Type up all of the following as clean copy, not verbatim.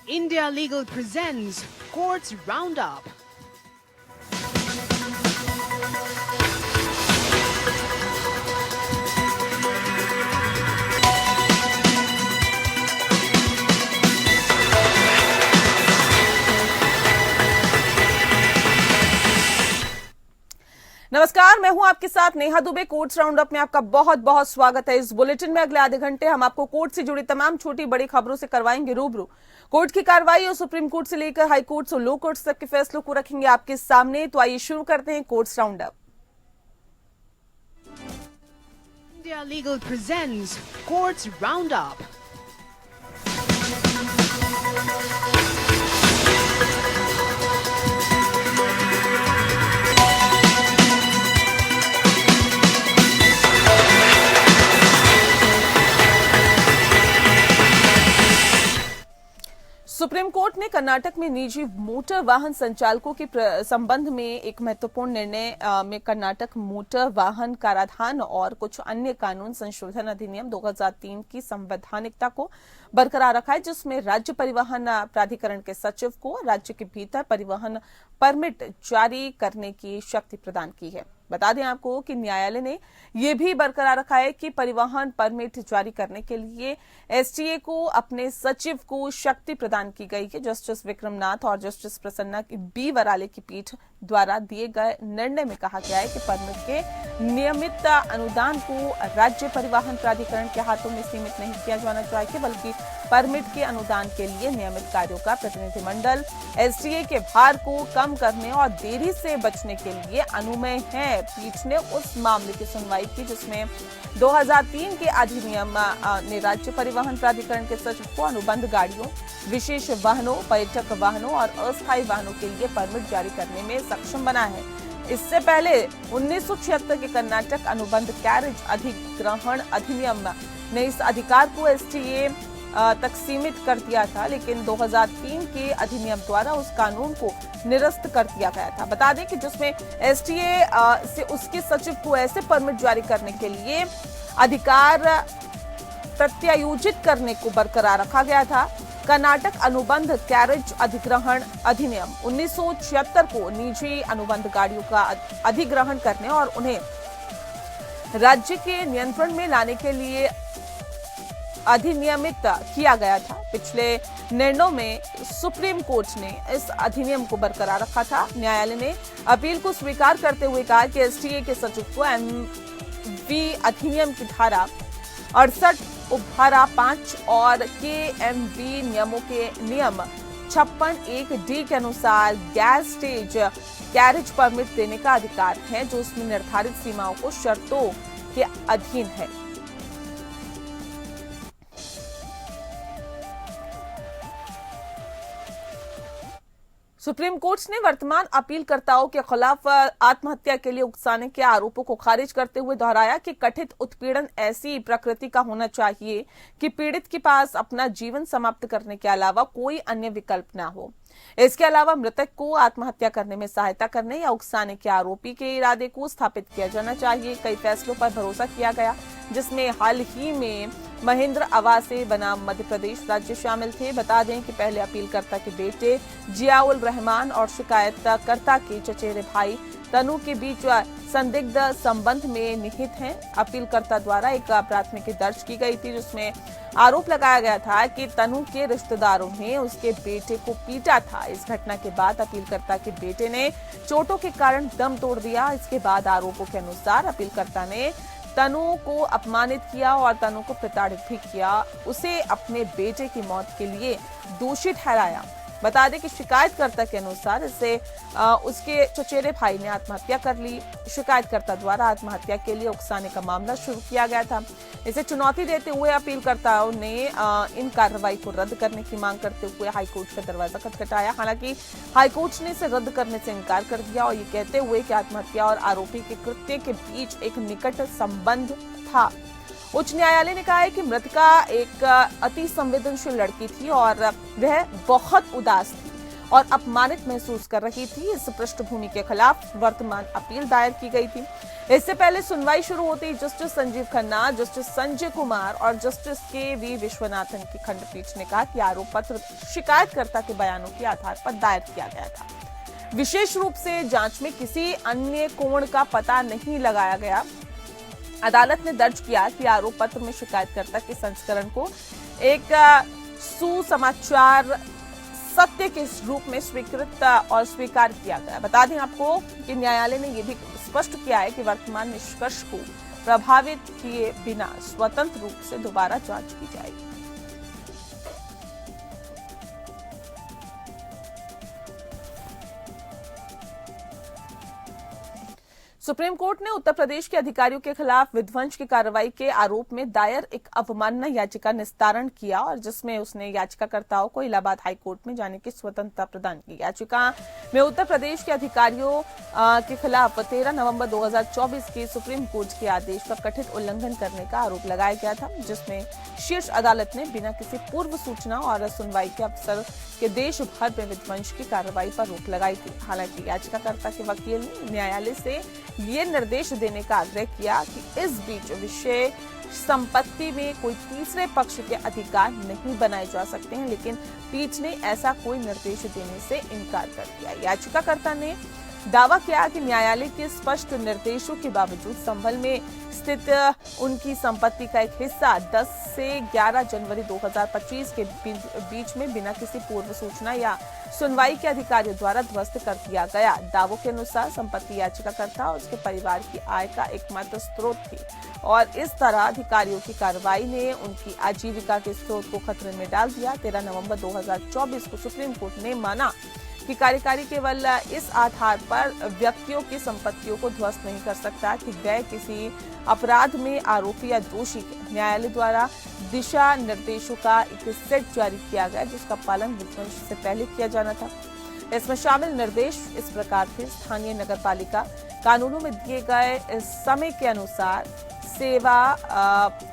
India Legal presents Courts Roundup. नमस्कार, मैं हूं आपके साथ नेहा दुबे। कोर्ट्स राउंडअप में आपका बहुत बहुत स्वागत है। इस बुलेटिन में अगले आधे घंटे हम आपको कोर्ट से जुड़ी तमाम छोटी बड़ी खबरों से करवाएंगे रूबरू। कोर्ट की कार्रवाई और सुप्रीम कोर्ट से लेकर हाई कोर्ट और लो कोर्ट्स तक के फैसलों को रखेंगे आपके सामने। तो आइए शुरू करते हैं courts roundup. India Legal presents Courts Roundup. Supreme court ने कर्नाटक में निजी मोटर वाहन संचालकों के संबंध में एक महत्वपूर्ण निर्णय में कर्नाटक मोटर वाहन कराधान और कुछ अन्य कानून संशोधन अधिनियम 2003 की संवैधानिकता को बरकरार रखा है, जिसमें राज्य परिवहन प्राधिकरण के सचिव को राज्य के भीतर परिवहन परमिट जारी करने की शक्ति प्रदान की है। बता दें आपको कि न्यायालय ने यह भी बरकरार रखा है कि परिवहन परमिट जारी करने के लिए एसटीए को अपने सचिव को शक्ति प्रदान की गई है। जस्टिस विक्रमनाथ और जस्टिस प्रसन्ना बी वराले की पीठ द्वारा दिए गए निर्णय में कहा गया है कि परमिट के नियमित अनुदान को राज्य परिवहन प्राधिकरण के हाथों में सीमित नहीं किया जाना चाहिए, बल्कि परमिट के अनुदान के लिए नियमित कार्यों का प्रतिनिधिमंडल एसटीए के भार को कम करने और देरी से बचने के लिए अनुमेय है। पीठ ने उस मामले की सुनवाई की जिसमें 2003 के अधिनियम ने राज्य परिवहन प्राधिकरण के सचिव को अनुबंध गाड़ियों, विशेष वाहनों, पर्यटक वाहनों और अस्थायी वाहनों के लिए परमिट जारी करने में सक्षम बना है। इससे पहले 1976 के कर्नाटक अनुबंध कैरेज अधिग्रहण अधिनियम ने इस अधिकार को एसटीए तक सीमित कर दिया था, लेकिन 2003 के अधिनियम द्वारा उस कानून को निरस्त कर दिया गया था। बता दें कि जिसमें एसटीए से उसके सचिव को ऐसे परमिट जारी करने के लिए अधिकार प्रत्यायोजित करने को बरकरार रखा गया था। कर्नाटक अनुबंध कैरेज अधिग्रहण अधिनियम 1976 को निजी अनुबंध गाड़ियों का अधिग्रहण करने और उन्हें राज्य के नियंत्रण में लाने के लिए अधिनियमित किया गया था। पिछले निर्णयों में सुप्रीम कोर्ट ने इस अधिनियम को बरकरार रखा था। न्यायालय ने अपील को स्वीकार करते हुए कहा कि एसटीए के सचिव को एमवी अधिनियम की धारा 68 उपधारा 5 और केएमवी नियमों के नियम 56(1)D के अनुसार गैस स्टेज कैरेज परमिट देने का अधिकार है, जो उसमें निर्धारित सीमाओं को शर्तों के अधीन है। सुप्रीम कोर्ट ने वर्तमान अपीलकर्ताओं के खिलाफ आत्महत्या के लिए उकसाने के आरोपों को खारिज करते हुए दोहराया कि कथित उत्पीड़न ऐसी प्रकृति का होना चाहिए कि पीड़ित के पास अपना जीवन समाप्त करने के अलावा कोई अन्य विकल्प न हो। इसके अलावा मृतक को आत्महत्या करने में सहायता करने या उकसाने के आरोपी के इरादे को स्थापित किया जाना चाहिए। कई फैसलों पर भरोसा किया गया, जिसमें हाल ही में महेंद्र आवासे बनाम मध्य प्रदेश राज्य शामिल थे। बता दें कि पहले अपीलकर्ता के बेटे जियाउल रहमान और शिकायतकर्ता के चचेरे भाई तनु के बीच संदिग्ध संबंध में निहित हैं। अपीलकर्ता द्वारा एक प्राथमिकी दर्ज की गई थी, जिसमें आरोप लगाया गया था कि तनु के रिश्तेदारों ने उसके बेटे को पीटा था। इस घटना के बाद अपीलकर्ता के बेटे ने चोटों के कारण दम तोड़ दिया। इसके बाद आरोपों के अनुसार अपीलकर्ता ने तनु को अपमानित किया और तनु को प्रताड़ित भी किया। उसे अपने बेटे की मौत के लिए दोषी ठहराया। बता दें कि शिकायतकर्ता के अनुसार इससे उसके चचेरे भाई ने आत्महत्या कर ली। शिकायतकर्ता द्वारा आत्महत्या के लिए उकसाने का मामला शुरू किया गया था। इसे चुनौती देते हुए अपीलकर्ताओं ने इन कार्रवाई को रद्द करने की मांग करते हुए हाईकोर्ट का दरवाजा खटखटाया। हालांकि हाईकोर्ट ने इसे रद्द करने से इनकार कर दिया और ये कहते हुए कि आत्महत्या और आरोपी के कृत्य के बीच एक निकट संबंध था। उच्च न्यायालय ने कहा है कि मृतका एक अति संवेदनशील लड़की थी और वह बहुत उदास थी और अपमानित महसूस कर रही थी। इस पृष्ठभूमि के खिलाफ वर्तमान अपील दायर की गई थी। इससे पहले सुनवाई शुरू होते ही जस्टिस संजीव खन्ना, जस्टिस संजय कुमार और जस्टिस के.वी. विश्वनाथन की खंडपीठ ने कहा कि आरोप पत्र शिकायतकर्ता के बयानों के आधार पर दायर किया गया था। विशेष रूप से जांच में किसी अन्य कोण का पता नहीं लगाया गया। अदालत ने दर्ज किया कि आरोप पत्र में शिकायतकर्ता के संस्करण को एक सुसमाचार सत्य के रूप में स्वीकृत और स्वीकार किया गया। बता दें आपको कि न्यायालय ने यह भी स्पष्ट किया है कि वर्तमान निष्कर्ष को प्रभावित किए बिना स्वतंत्र रूप से दोबारा जांच की जाएगी। सुप्रीम कोर्ट ने उत्तर प्रदेश के अधिकारियों के खिलाफ विध्वंस की कार्रवाई के आरोप में दायर एक अवमानना याचिका निस्तारण किया और जिसमें उसने याचिकाकर्ताओं को इलाहाबाद हाई कोर्ट में जाने की स्वतंत्रता प्रदान की। याचिका में उत्तर प्रदेश के अधिकारियों के खिलाफ 13 नवंबर 2024 के सुप्रीम कोर्ट के आदेश का कथित उल्लंघन करने का आरोप लगाया गया था, जिसमें शीर्ष अदालत ने बिना किसी पूर्व सूचना और सुनवाई के अफसर के देश भर में विध्वंस की कार्रवाई पर रोक लगाई थी। हालांकि याचिकाकर्ता के वकील ने न्यायालय से ये निर्देश देने का आग्रह किया कि इस बीच विषय संपत्ति में कोई तीसरे पक्ष के अधिकार नहीं बनाए जा सकते हैं, लेकिन पीठ ने ऐसा कोई निर्देश देने से इनकार कर दिया। याचिकाकर्ता ने दावा किया कि न्यायालय के स्पष्ट निर्देशों के बावजूद संभल में स्थित उनकी संपत्ति का एक हिस्सा 10 से 11 जनवरी 2025 के बीच में बिना किसी पूर्व सूचना या सुनवाई के अधिकारियों द्वारा ध्वस्त कर दिया गया। दावों के अनुसार संपत्ति याचिकाकर्ता और उसके परिवार की आय का एकमात्र स्रोत थी और इस तरह अधिकारियों की कार्रवाई ने उनकी आजीविका के स्रोत को खतरे में डाल दिया। 13 नवंबर 2024 को सुप्रीम कोर्ट ने माना कि कार्यकारी केवल इस आधार पर व्यक्तियों की संपत्तियों को ध्वस्त नहीं कर सकता कि वह किसी अपराध में आरोपी या दोषी है। न्यायालय द्वारा दिशा निर्देशों का एक सेट जारी किया गया, जिसका पालन विध्वंस से पहले किया जाना था। इसमें शामिल निर्देश इस प्रकार थे: स्थानीय नगरपालिका कानूनों में दिए गए समय के अनुसार सेवा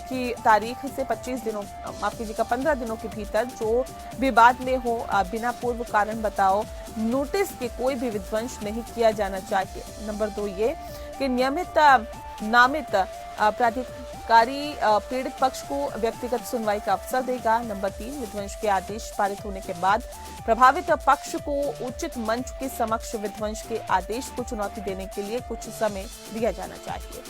की तारीख से 15 दिनों के भीतर जो विवाद में हो बिना पूर्व कारण बताओ नोटिस के कोई भी विध्वंस नहीं किया जाना चाहिए। नंबर 2 ये कि नामित प्राधिकारी पीड़ित पक्ष को व्यक्तिगत सुनवाई का अवसर देगा। नंबर 3 विध्वंस के आदेश पारित होने के बाद प्रभावित पक्ष को उचित मंच के समक्ष विध्वंस के आदेश को चुनौती देने के लिए कुछ समय दिया जाना चाहिए।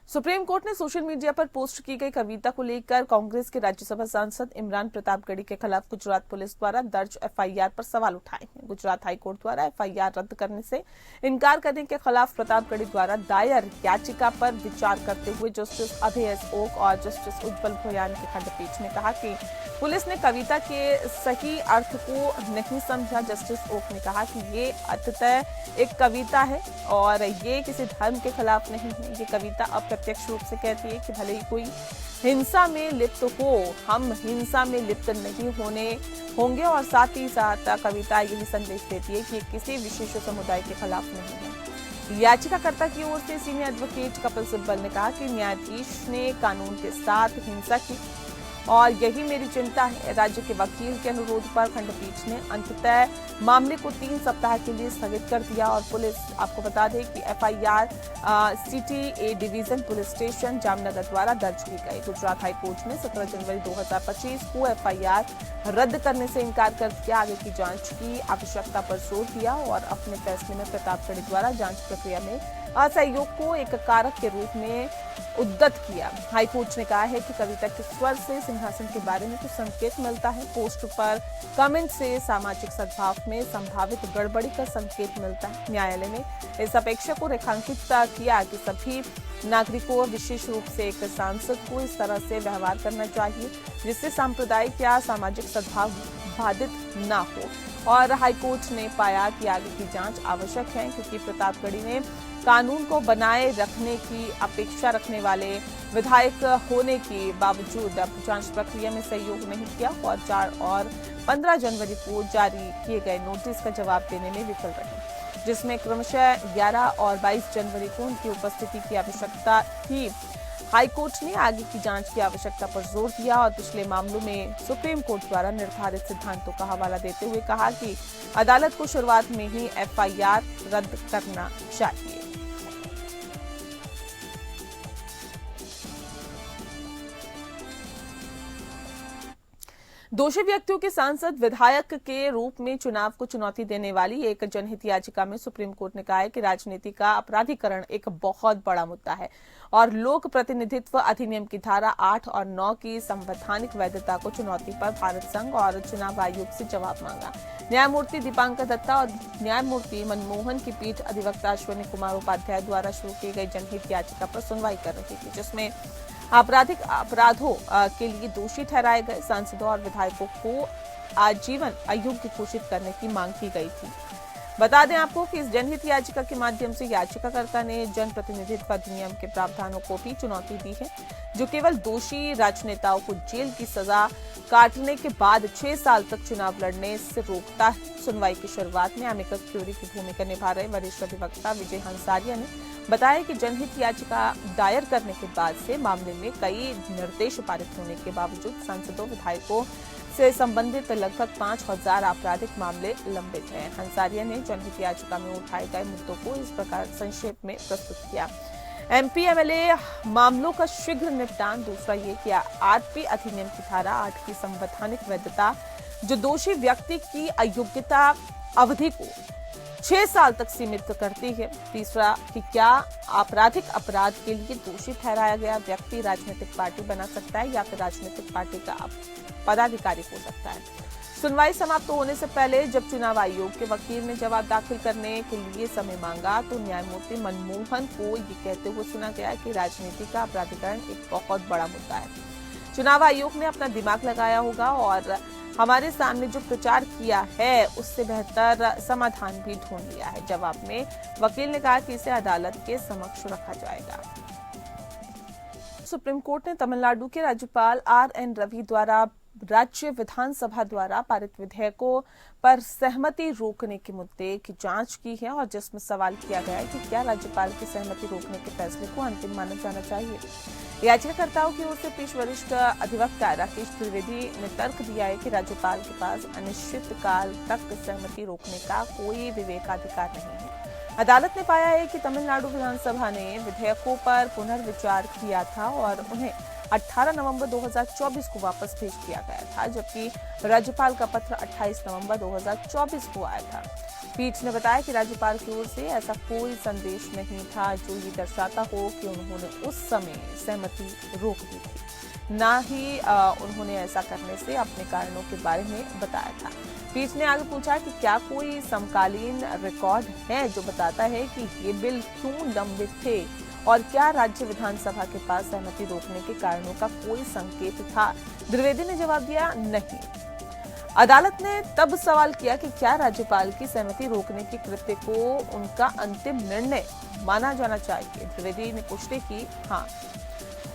सुप्रीम कोर्ट ने सोशल मीडिया पर पोस्ट की गई कविता को लेकर कांग्रेस के राज्यसभा सांसद इमरान प्रतापगढ़ी के खिलाफ गुजरात पुलिस द्वारा दर्ज एफआईआर पर सवाल उठाए हैं। गुजरात हाईकोर्ट द्वारा एफआईआर रद्द करने से इनकार करने के खिलाफ प्रतापगढ़ी द्वारा दायर याचिका पर विचार करते हुए जस्टिस अभय एस ओक और जस्टिस उज्जवल भोयान की खंडपीठ ने कहा कि पुलिस ने कविता के सही अर्थ को नहीं समझा। जस्टिस ओक ने कहा कि ये अंततः एक कविता है और ये किसी धर्म के खिलाफ नहीं है। ये कविता अप्रत्यक्ष रूप से कहती है कि भले ही कोई हिंसा में लिप्त हो, हम हिंसा में लिप्त नहीं होंगे और साथ ही साथ कविता यही संदेश देती है कि किसी विशेष समुदाय के खिलाफ नहीं है। याचिकाकर्ता की ओर से सीनियर एडवोकेट कपिल सिब्बल ने कहा कि न्यायाधीश ने कानून के साथ हिंसा की और यही मेरी चिंता है। राज्य के वकील के अनुरोध पर खंडपीठ ने अंततः मामले को 3 सप्ताह के लिए स्थगित कर दिया और पुलिस, आपको बता दें कि FIR city A division police station Jamnagar द्वारा दर्ज की गई। गुजरात हाईकोर्ट ने 17 जनवरी 2025 को एफआईआर रद्द करने से इनकार कर दिया। आगे की जांच की आवश्यकता पर जोर दिया और अपने फैसले में प्रतापगढ़ी द्वारा जांच प्रक्रिया में असहयोग को एक कारक के रूप में उद्धत किया। हाईकोर्ट ने कहा है कि कविता के स्वर से सिंहासन के बारे में कुछ संकेत मिलता है। पोस्ट पर कमेंट से सामाजिक सद्भाव में संभावित गड़बड़ी का संकेत मिलता है। न्यायालय ने इस अपेक्षा को रेखांकित किया कि सभी नागरिकों, विशेष रूप से एक सांसद को इस तरह से व्यवहार करना चाहिए जिससे सांप्रदायिक या सामाजिक सद्भाव बाधित न हो। और हाईकोर्ट ने पाया कि आगे की जांच आवश्यक है क्योंकि प्रतापगढ़ी ने कानून को बनाए रखने की अपेक्षा रखने वाले विधायक होने के बावजूद जांच प्रक्रिया में सहयोग नहीं किया और 4 और 15 जनवरी को जारी किए गए नोटिस का जवाब देने में विफल रहे, जिसमें क्रमशः 11 और 22 जनवरी को उनकी उपस्थिति की आवश्यकता थी। हाईकोर्ट ने आगे की जांच की आवश्यकता पर जोर दिया और पिछले मामलों में सुप्रीम कोर्ट द्वारा निर्धारित सिद्धांतों का हवाला देते हुए कहा कि अदालत को शुरुआत में ही एफआईआर रद्द करना चाहिए। दोषी व्यक्तियों के सांसद विधायक के रूप में चुनाव को चुनौती देने वाली एक जनहित याचिका में सुप्रीम कोर्ट ने कहा है कि राजनीति का अपराधीकरण एक बहुत बड़ा मुद्दा है और लोक प्रतिनिधित्व अधिनियम की धारा 8 और 9 की संवैधानिक वैधता को चुनौती पर भारत संघ और चुनाव आयोग से जवाब मांगा। न्यायमूर्ति दीपांकर दत्ता और न्यायमूर्ति मनमोहन की पीठ अधिवक्ता अश्विनी कुमार उपाध्याय द्वारा शुरू की गई जनहित याचिका पर सुनवाई कर रही थी, जिसमें आपराधिक अपराधों के लिए दोषी ठहराए गए सांसदों और विधायकों को आजीवन अयोग्य घोषित करने की मांग की गई थी। बता दें आपको कि इस जनहित याचिका के माध्यम से याचिकाकर्ता ने जनप्रतिनिधित्व अधिनियम के प्रावधानों को भी चुनौती दी है, जो केवल दोषी राजनेताओं को जेल की सजा काटने के बाद 6 साल तक चुनाव लड़ने से रोकता है। सुनवाई की शुरुआत में अमिकस क्यूरी की भूमिका निभा रहे वरिष्ठ अधिवक्ता विजय हंसारिया ने बताया कि जनहित याचिका दायर करने के बाद से मामले में कई निर्देश पारित होने के बावजूद सांसदों विधायकों से संबंधित लगभग 5000 आपराधिक मामले लंबित हैं। हंसारिया ने जनहित याचिका में उठाए गए मुद्दों को इस प्रकार संक्षेप में प्रस्तुत किया। एमपी एमएलए मामलों का शीघ्र निपटान, दूसरा ये कि आरपी अधिनियम की धारा 8 की संवैधानिक वैधता जो दोषी व्यक्ति की अयोग्यता अवधि को 6 साल तक सीमित करती है। तीसरा कि क्या आपराधिक अपराध के लिए दोषी ठहराया गया व्यक्ति राजनीतिक पार्टी बना सकता है या फिर राजनीतिक पार्टी का पदाधिकारी हो सकता है। सुनवाई समाप्त होने से पहले जब चुनाव आयोग के वकील ने जवाब दाखिल करने के लिए समय मांगा तो न्यायमूर्ति मनमोहन को ये कहते हुए सुना गया कि राजनीति का अपराधीकरण एक बहुत बड़ा मुद्दा है। चुनाव आयोग ने अपना दिमाग लगाया होगा और हमारे सामने जो प्रचार किया है उससे बेहतर समाधान भी ढूंढ लिया है। जवाब में वकील ने कहा कि इसे अदालत के समक्ष रखा जाएगा। सुप्रीम कोर्ट ने तमिलनाडु के राज्यपाल आर.एन. रवि द्वारा राज्य विधानसभा द्वारा पारित विधेयकों पर सहमति रोकने के मुद्दे की जांच की है और जिसमें सवाल किया गया है कि क्या राज्यपाल की सहमति रोकने के फैसले को अंतिम माना जाना चाहिए। याचिकाकर्ताओं की ओर से पेश वरिष्ठ अधिवक्ता राकेश त्रिवेदी ने तर्क दिया है कि राज्यपाल के पास अनिश्चित काल तक सहमति रोकने का कोई विवेकाधिकार नहीं है। अदालत ने पाया है कि तमिलनाडु विधानसभा ने विधेयकों पर पुनर्विचार किया था और उन्हें 18 नवंबर 2024 को वापस भेज दिया गया था, जबकि राज्यपाल का पत्र 28 नवंबर 2024 को आया था। पीठ ने बताया कि राज्यपाल की ओर से ऐसा कोई संदेश नहीं था जो ये दर्शाता हो कि उन्होंने उस समय सहमति रोक दी थी, न ही उन्होंने ऐसा करने से अपने कारणों के बारे में बताया था। पीठ ने आगे पूछा कि क्या कोई समकालीन रिकॉर्ड है जो बताता है कि ये बिल क्यों लंबित थे और क्या राज्य विधानसभा के पास सहमति रोकने के कारणों का कोई संकेत था। द्विवेदी ने जवाब दिया नहीं। अदालत ने तब सवाल किया कि क्या राज्यपाल की सहमति रोकने के कृत्य को उनका अंतिम निर्णय माना जाना चाहिए। द्विवेदी ने पुष्टि की हाँ।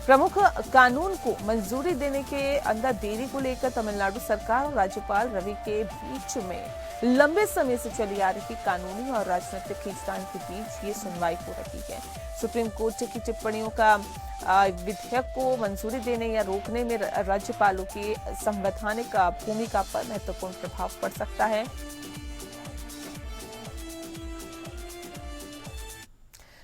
प्रमुख कानून को मंजूरी देने के अंदर देरी को लेकर तमिलनाडु सरकार और राज्यपाल रवि के बीच में लंबे समय से चली आ रही कानूनी और राजनीतिक खींचतान के बीच ये सुनवाई हो रही है। सुप्रीम कोर्ट की टिप्पणियों का विधेयक को मंजूरी देने या रोकने में राज्यपालों की संवैधानिक भूमिका पर महत्वपूर्ण प्रभाव पड़ सकता है।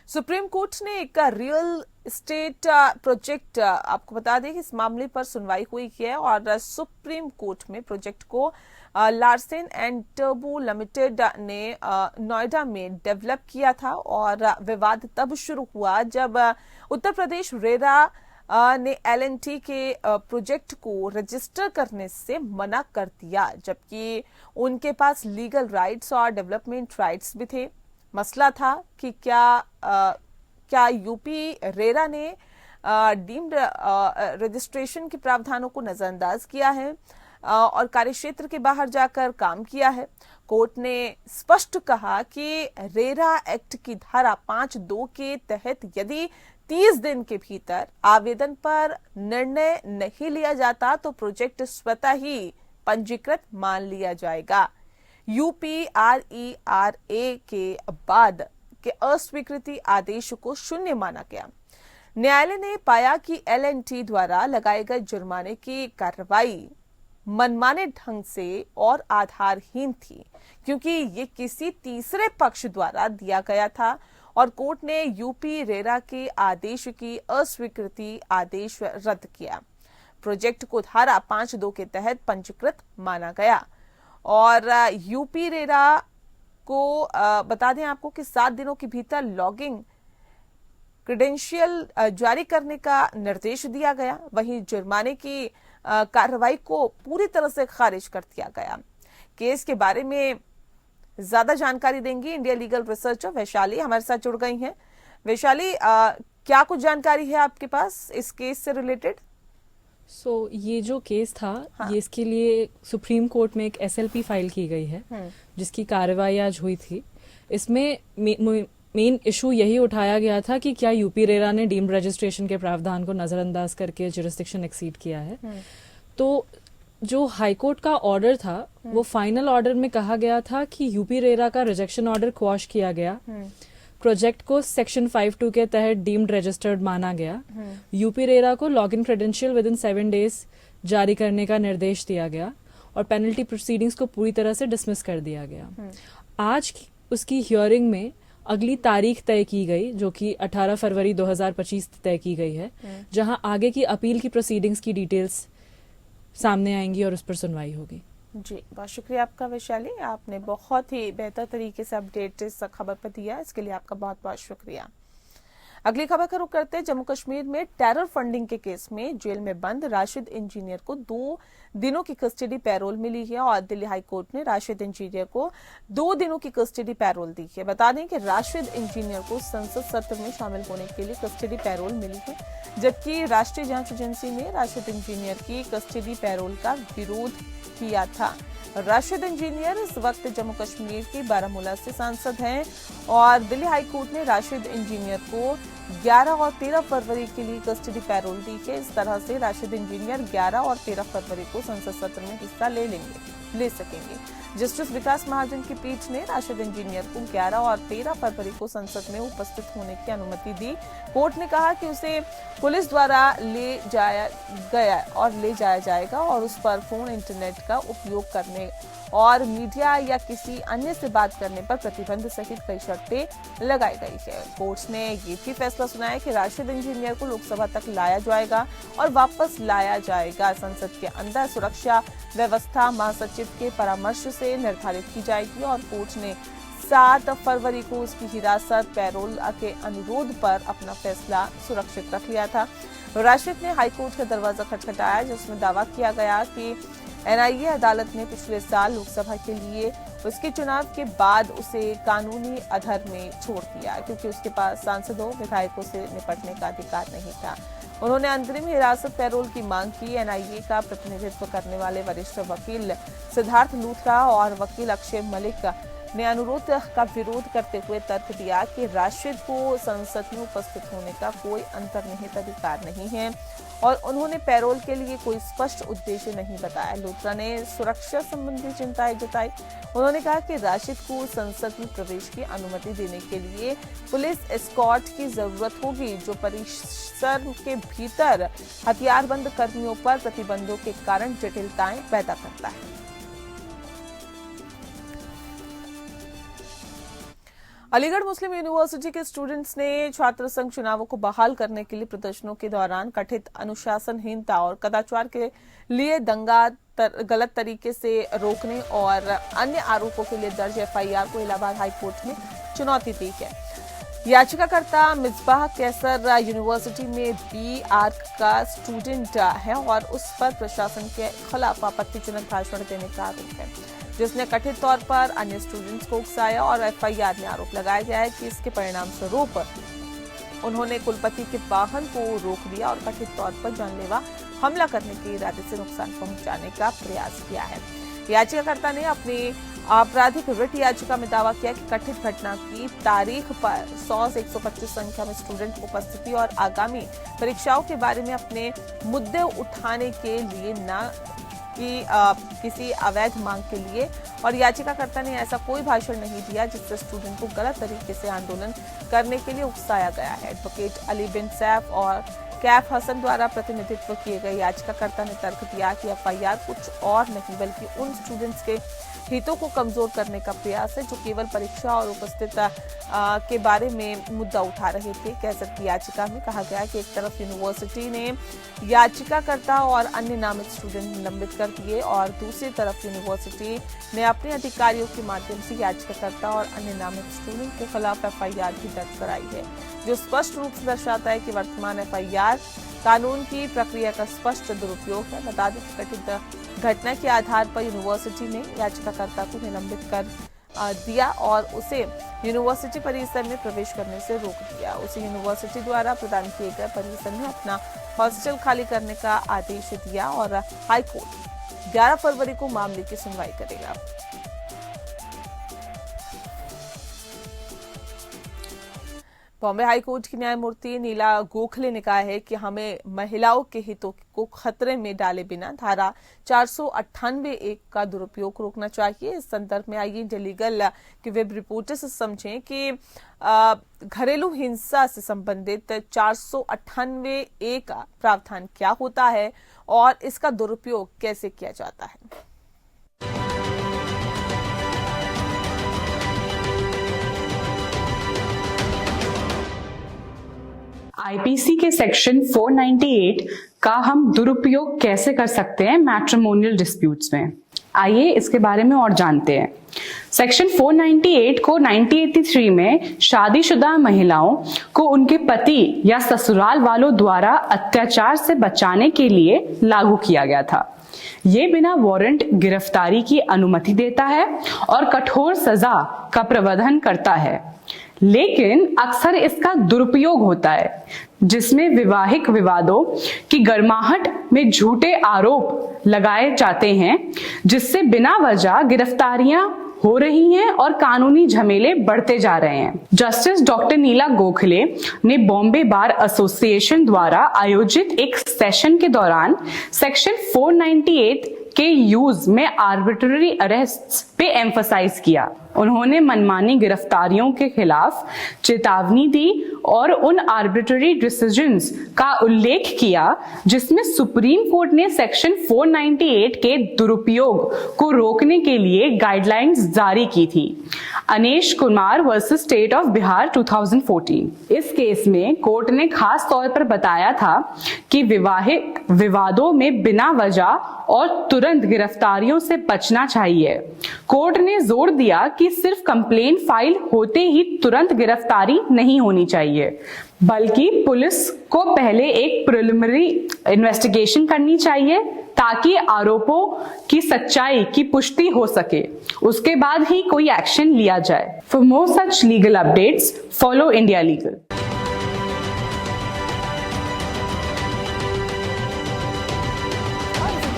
सुप्रीम कोर्ट ने एक रियल एस्टेट प्रोजेक्ट आपको बता दें कि इस मामले पर सुनवाई हुई है और सुप्रीम कोर्ट में प्रोजेक्ट को लार्सन एंड टर्बो लिमिटेड ने नोएडा में डेवलप किया था और विवाद तब शुरू हुआ जब उत्तर प्रदेश रेरा ने एलएनटी के प्रोजेक्ट को रजिस्टर करने से मना कर दिया, जबकि उनके पास लीगल राइट्स और डेवलपमेंट राइट्स भी थे। मसला था कि क्या यूपी रेरा ने डीम्ड रजिस्ट्रेशन के प्रावधानों को नजरअंदाज किया है और कार्यक्षेत्र के बाहर जाकर काम किया है। कोर्ट ने स्पष्ट कहा कि रेरा एक्ट की धारा 5(2) के तहत यदि 30 दिन के भीतर आवेदन पर निर्णय नहीं लिया जाता तो प्रोजेक्ट स्वतः ही पंजीकृत मान लिया जाएगा। यूपीआरईआरए के बाद के अस्वीकृति आदेश को शून्य माना गया। न्यायालय ने पाया कि L&T द्वारा लगाए गए जुर्माने की कार्रवाई मनमाने ढंग से और आधारहीन थी, क्योंकि ये किसी तीसरे पक्ष द्वारा दिया गया था और कोर्ट ने यूपी रेरा के आदेश की अस्वीकृति आदेश रद्द किया। प्रोजेक्ट को धारा 5(2) के तहत पंजीकृत माना गया और यूपी रेरा को बता दें आपको कि 7 दिनों के भीतर लॉगिंग क्रेडेंशियल जारी करने का निर्देश दिया गया। वहीं जुर्माने की कार्रवाई को पूरी तरह से खारिज कर दिया गया। केस के बारे में ज्यादा जानकारी देंगी इंडिया लीगल रिसर्चर वैशाली हमारे साथ जुड़ गई हैं। वैशाली, क्या कुछ जानकारी है आपके पास इस केस से रिलेटेड? ये जो केस था, हाँ। ये इसके लिए सुप्रीम कोर्ट में एक SLP फाइल की गई है, जिसकी कार्रवाई आज हुई थी। इसमें मेन इशू यही उठाया गया था कि क्या यूपी रेरा ने डीम्ड रजिस्ट्रेशन के प्रावधान को नजरअंदाज करके जुरिस्डिक्शन एक्सीड किया है। तो जो हाईकोर्ट का ऑर्डर था, वो फाइनल ऑर्डर में कहा गया था कि यूपी रेरा का रिजेक्शन ऑर्डर क्वॉश किया गया, प्रोजेक्ट को सेक्शन 5(2) के तहत डीम्ड रजिस्टर्ड माना गया, यूपी रेरा को log in credential with in 7 days जारी करने का निर्देश दिया गया और पेनल्टी प्रोसीडिंग्स को पूरी तरह से डिसमिस कर दिया गया। आज उसकी हियरिंग में अगली तारीख तय की गई, जो कि 18 फरवरी 2025 तय की गई है, जहां आगे की अपील की प्रोसीडिंग्स की डिटेल्स सामने आएंगी और उस पर सुनवाई होगी। जी, बहुत शुक्रिया आपका वैशाली, आपने बहुत ही बेहतर तरीके से अपडेट इस खबर पर दिया, इसके लिए आपका बहुत बहुत शुक्रिया। अगली खबर का रुख करते हैं। जम्मू कश्मीर में टेरर फंडिंग के केस में जेल में बंद राशिद इंजीनियर को 2 दिनों की कस्टडी पैरोल मिली है और दिल्ली हाई कोर्ट ने राशिद इंजीनियर को 2 दिनों की कस्टडी पैरोल दी है। बता दें कि राशिद इंजीनियर को संसद सत्र में शामिल होने के लिए कस्टडी पैरोल मिली है, जबकि राष्ट्रीय जांच एजेंसी ने राशिद इंजीनियर की कस्टडी पैरोल का विरोध किया था। राशिद इंजीनियर इस वक्त जम्मू कश्मीर के बारामूला से सांसद हैं और दिल्ली हाई कोर्ट ने राशिद इंजीनियर को 11 और 13 फरवरी के लिए कस्टडी पैरोल दी है। इस तरह से राशिद इंजीनियर 11 और 13 फरवरी को संसद सत्र में हिस्सा ले सकेंगे। जस्टिस विकास महाजन की पीठ ने राशिद इंजीनियर को 11 और 13 फरवरी को संसद में उपस्थित होने की अनुमति दी। कोर्ट ने कहा कि उसे पुलिस द्वारा ले जाया जाएगा और उस पर फोन, इंटरनेट का उपयोग करने और मीडिया या किसी अन्य से बात करने पर प्रतिबंध सहित कई शर्तें लगाई गई है। कोर्ट ने ये भी फैसला सुनाया कि राशिद इंजीनियर को लोकसभा तक लाया जाएगा और वापस लाया जाएगा। संसद के अंदर सुरक्षा व्यवस्था महासचिव के परामर्श से निर्धारित की जाएगी और कोर्ट ने 7 फरवरी को उसकी हिरासत पैरोल के अनुरोध पर अपना फैसला सुरक्षित रख लिया था। राशिद ने हाईकोर्ट का दरवाजा खटखटाया, जिसमें दावा किया गया कि NIA अदालत ने पिछले साल लोकसभा के लिए उसके चुनाव के बाद उसे कानूनी अधर में छोड़ दिया, क्योंकि उसके पास सांसदों विधायकों से निपटने का अधिकार नहीं था। उन्होंने अंतरिम हिरासत पैरोल की मांग की। NIA का प्रतिनिधित्व करने वाले वरिष्ठ वकील सिद्धार्थ लूथरा और वकील अक्षय मलिक ने अनुरोध का विरोध करते हुए तर्क दिया कि राशिद को संसद में उपस्थित होने का कोई अंतर्निहित अधिकार नहीं है और उन्होंने पैरोल के लिए कोई स्पष्ट उद्देश्य नहीं बताया। लूथरा ने सुरक्षा संबंधी चिंताएं जताई। उन्होंने कहा कि राशिद को संसद में प्रवेश की अनुमति देने के लिए पुलिस एस्कॉर्ट की जरूरत होगी, जो परिसर के भीतर हथियारबंद कर्मियों पर प्रतिबंधों के कारण जटिलताएं पैदा करता है। अलीगढ़ मुस्लिम यूनिवर्सिटी के स्टूडेंट्स ने छात्र संघ चुनावों को बहाल करने के लिए प्रदर्शनों के दौरान कथित अनुशासनहीनता और कदाचार के लिए दंगा गलत तरीके से रोकने और अन्य आरोपों के लिए दर्ज FIR को इलाहाबाद हाई कोर्ट में चुनौती दी है। याचिकाकर्ता मिसबाह कैसर यूनिवर्सिटी में B आर्क का स्टूडेंट है और उस पर प्रशासन के खिलाफ आपत्तिजनक भाषण देने का आरोप है, जिसने कथित तौर पर अन्य स्टूडेंट्स को उकसाया और FIR में आरोप लगाया गया है कि इसके परिणाम स्वरूप उन्होंने कुलपति के वाहन को रोक दिया और कथित तौर पर जानलेवा हमला करने के इरादे से नुकसान पहुंचाने का प्रयास किया है। याचिकाकर्ता ने अपनी आपराधिक रिट याचिका में दावा किया कि कथित घटना की तारीख पर 100 से 125 संख्या में स्टूडेंट उपस्थिति और आगामी परीक्षाओं के बारे में अपने मुद्दे उठाने के लिए न कि किसी अवैध मांग के लिए और याचिकाकर्ता ने ऐसा कोई भाषण नहीं दिया जिससे स्टूडेंट को गलत तरीके से आंदोलन करने के लिए उकसाया गया है। एडवोकेट अली बिन सैफ और कैफ हसन द्वारा प्रतिनिधित्व किए गए याचिकाकर्ता ने तर्क दिया कि एफआईआर कुछ और नहीं बल्कि उन स्टूडेंट्स के हितों को कमजोर करने का प्रयास है जो केवल परीक्षा और उपस्थिति के बारे में मुद्दा उठा रहे थे। कैसर की याचिका में कहा गया कि एक तरफ यूनिवर्सिटी ने याचिकाकर्ता और अन्य नामित स्टूडेंट निलंबित कर दिए और दूसरी तरफ यूनिवर्सिटी ने अपने अधिकारियों के माध्यम से याचिकाकर्ता और अन्य नामित स्टूडेंट के खिलाफ एफआईआर भी दर्ज कराई है, जो स्पष्ट रूप से दर्शाता है कि वर्तमान एफआईआर कानून की प्रक्रिया का स्पष्ट दुरुपयोग है। बता दें कि कथित घटना के आधार पर यूनिवर्सिटी ने याचिकाकर्ता को निलंबित कर दिया और उसे यूनिवर्सिटी परिसर में प्रवेश करने से रोक दिया। उसे यूनिवर्सिटी द्वारा प्रदान किए गए परिसर में अपना हॉस्टल खाली करने का आदेश दिया और हाईकोर्ट 11 फरवरी को मामले की सुनवाई करेगा। बॉम्बे हाईकोर्ट की न्यायमूर्ति नीला गोखले ने कहा है कि हमें महिलाओं के हितों को खतरे में डाले बिना धारा 498(1) का दुरुपयोग रोकना चाहिए। इस संदर्भ में आइए इंडिया लीगल के वेब रिपोर्टर से समझें कि घरेलू हिंसा से संबंधित 498(a) का प्रावधान क्या होता है और इसका दुरुपयोग कैसे किया जाता है। आईपीसी के सेक्शन 498 का हम दुरुपयोग कैसे कर सकते हैं मैट्रिमोनियल डिस्प्यूट्स में, आइए इसके बारे में और जानते हैं। सेक्शन 498 को 1983 में शादीशुदा महिलाओं को उनके पति या ससुराल वालों द्वारा अत्याचार से बचाने के लिए लागू किया गया था। ये बिना वारंट गिरफ्तारी की अनुमति देता है और कठोर सजा का प्रावधान करता है, लेकिन अक्सर इसका दुरुपयोग होता है जिसमें वैवाहिक विवादों की गर्माहट में झूठे आरोप लगाए जाते हैं, जिससे बिना वजह गिरफ्तारियां हो रही हैं और कानूनी झमेले बढ़ते जा रहे हैं। जस्टिस डॉक्टर नीला गोखले ने बॉम्बे बार एसोसिएशन द्वारा आयोजित एक सेशन के दौरान सेक्शन 498 के यूज में आर्बिट्ररी अरेस्ट्स पे एम्फसाइज किया। उन्होंने मनमानी गिरफ्तारियों के खिलाफ चेतावनी दी और उन आर्बिट्ररी डिसीजंस का उल्लेख किया जिसमें सुप्रीम कोर्ट ने सेक्शन 498 के दुरुपयोग को रोकने के लिए गाइडलाइंस जारी की थी। Anesh Kumar versus state of Bihar 2014। इस केस में कोर्ट ने खास तौर पर बताया था कि वैवाहिक विवादों में बिना वजह और तुरंत गिरफ्तारियों से बचना चाहिए। कोर्ट ने जोर दिया कि सिर्फ कंप्लेंट फाइल होते ही तुरंत गिरफ्तारी नहीं होनी चाहिए, बल्कि पुलिस को पहले एक प्रिलिमिनरी इन्वेस्टिगेशन करनी चाहिए ताकि आरोपों की सच्चाई की पुष्टि हो सके। उसके बाद ही कोई एक्शन लिया जाए। For more such legal updates follow India legal.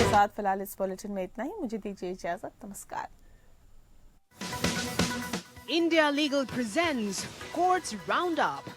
साथ फिलहाल इस बुलेटिन में इतना ही। मुझे दीजिए इजाजत। नमस्कार। India Legal presents Courts Roundup.